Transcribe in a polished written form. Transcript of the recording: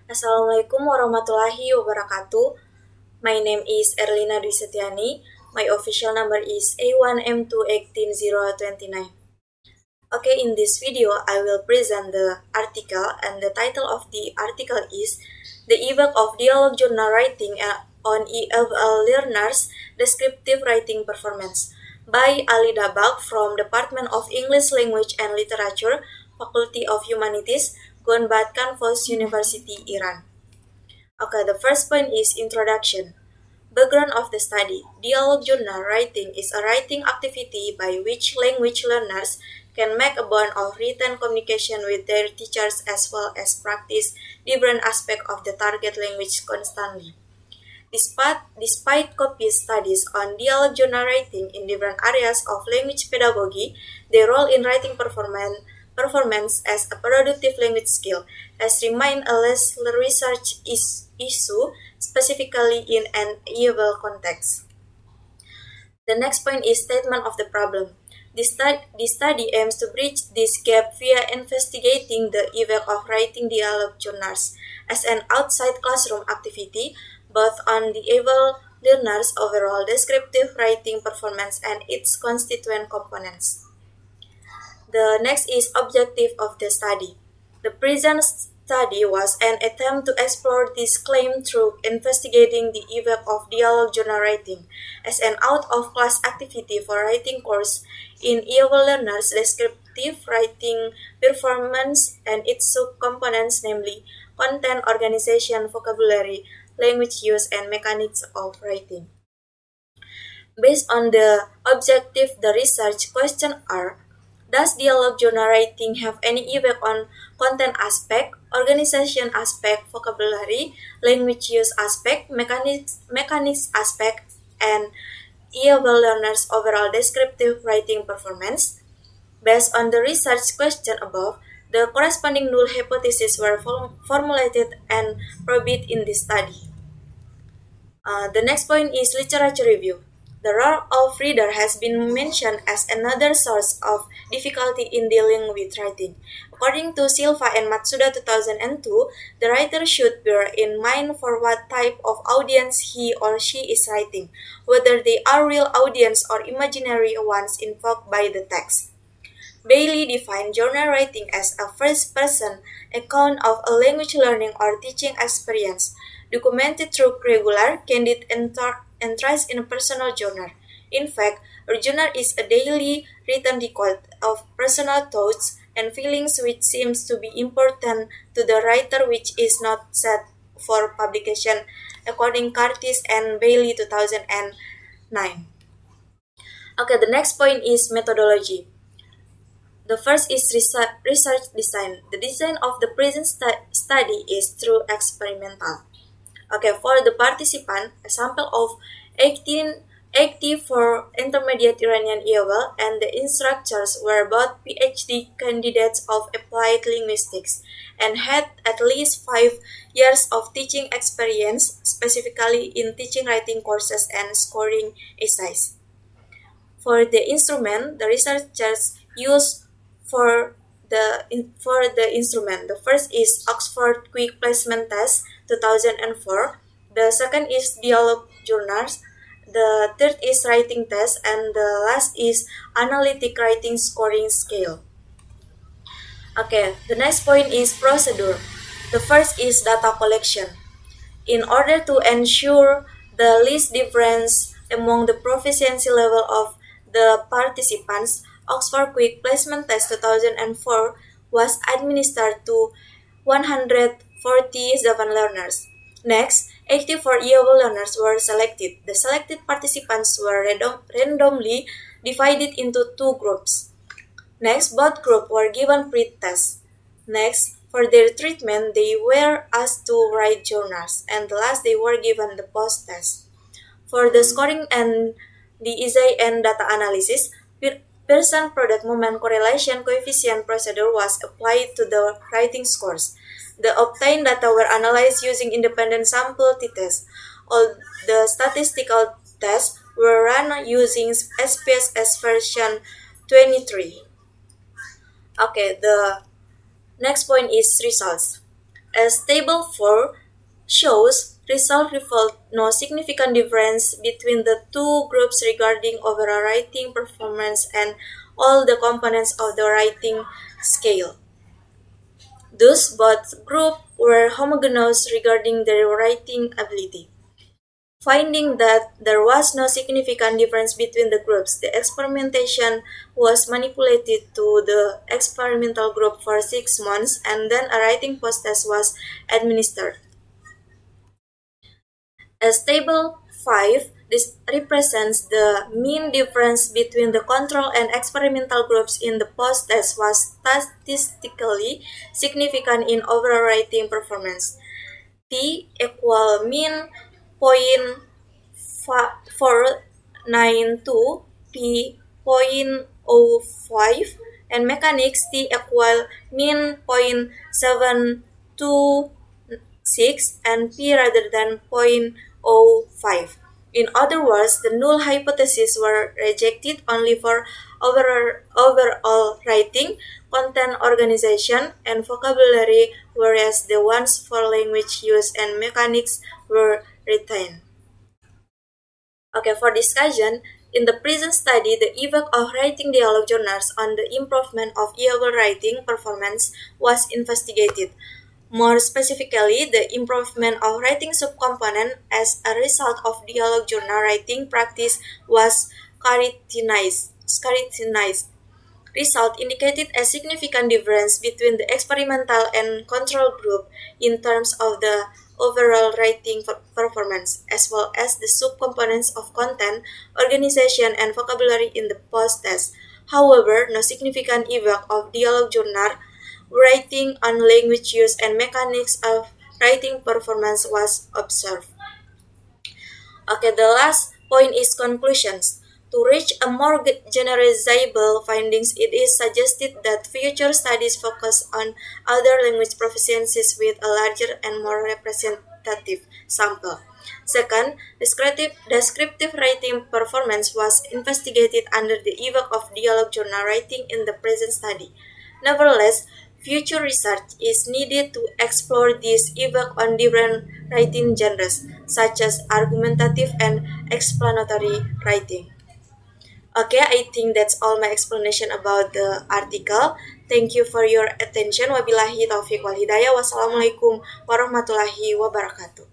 Assalamualaikum warahmatullahi wabarakatuh. My name is Erlina. My official number is A1M2180029. Okay, in this video, I will present the article, and the title of the article is The Effect of Dialogue Journal Writing on ELT Learners' Descriptive Writing Performance by Ali Dabak from Department of English Language and Literature, Faculty of Humanities, Gonbad Campus, University, Iran. Okay, the first point is introduction. Background of the study. Dialogue journal writing is a writing activity by which language learners can make a bond of written communication with their teachers as well as practice different aspects of the target language constantly. Despite copious studies on dialogue journal writing in different areas of language pedagogy, their role in writing performance as a productive language skill has remained a less research issue, specifically in an ELT context. The next point is statement of the problem. This study aims to bridge this gap via investigating the effect of writing dialogue journals as an outside classroom activity, both on the ELT learners' overall descriptive writing performance and its constituent components. The next is objective of the study. The present study was an attempt to explore this claim through investigating the effect of dialogue journal writing as an out-of-class activity for writing course in ELT learners' descriptive writing performance and its subcomponents, namely content, organization, vocabulary, language use, and mechanics of writing. Based on the objective, the research questions are: does dialogue journal writing have any effect on content aspect, organization aspect, vocabulary, language use aspect, mechanics aspect, and ELT learners' overall descriptive writing performance? Based on the research question above, the corresponding null hypotheses were formulated and probed in this study. The next point is literature review. The role of reader has been mentioned as another source of difficulty in dealing with writing. According to Silva and Matsuda 2002, the writer should bear in mind for what type of audience he or she is writing, whether they are real audience or imaginary ones invoked by the text. Bailey defined journal writing as a first-person account of a language learning or teaching experience, documented through regular, candid entries in a personal journal. In fact, a journal is a daily written record of personal thoughts and feelings which seems to be important to the writer, which is not set for publication, according Curtis and Bailey 2009. Okay, the next point is methodology. The first is research design. The design of the present study is through experimental. Okay, for the participant, a sample of 80 for intermediate Iranian ELT, and the instructors were both PhD candidates of applied linguistics and had at least 5 years of teaching experience, specifically in teaching writing courses and scoring essays. For the instrument, the researchers used for the instrument. The first is Oxford Quick Placement Test 2004. The second is dialogue journals. The third is writing test, and the last is analytic writing scoring scale. Okay, the next point is procedure. The first is data collection. In order to ensure the least difference among the proficiency level of the participants, Oxford Quick Placement Test 2004 was administered to 147 learners. Next, 84 ELT learners were selected. The selected participants were randomly divided into 2 groups. Next, both groups were given pre-test. Next, for their treatment, they were asked to write journals, and last they were given the post-test. For the scoring and the essay and data analysis, Pearson product moment correlation coefficient procedure was applied to the writing scores. The obtained data were analyzed using independent sample t-tests. All the statistical tests were run using SPSS version 23. Okay, the next point is results. As Table 4 shows, results revealed no significant difference between the two groups regarding overall writing performance and all the components of the writing scale. Thus, both groups were homogeneous regarding their writing ability. Finding that there was no significant difference between the groups, the experimentation was manipulated to the experimental group for 6 months and then a writing post-test was administered. As table 5, this represents the mean difference between the control and experimental groups in the post-test was statistically significant in overall writing performance. T equal mean point 492, P point 0.05, and mechanics T equal mean point 726 and P rather than point 0.05. In other words, the null hypotheses were rejected only for overall writing, content organization, and vocabulary, whereas the ones for language use and mechanics were retained. Okay, for discussion, in the present study, the effect of writing dialogue journals on the improvement of ELT writing performance was investigated. More specifically, the improvement of writing subcomponent as a result of dialogue journal writing practice was scrutinized. Result indicated a significant difference between the experimental and control group in terms of the overall writing performance, as well as the subcomponents of content, organization, and vocabulary in the post-test. However, no significant effect of dialogue journal writing on language use and mechanics of writing performance was observed. Okay, the last point is conclusions. To reach a more generalizable findings, it is suggested that future studies focus on other language proficiencies with a larger and more representative sample. Second, descriptive writing performance was investigated under the effect of dialogue journal writing in the present study. Nevertheless, future research is needed to explore this effect on different writing genres, such as argumentative and explanatory writing. Okay, I think that's all my explanation about the article. Thank you for your attention. Wabillahi taufiq wal hidayah. Wassalamualaikum warahmatullahi wabarakatuh.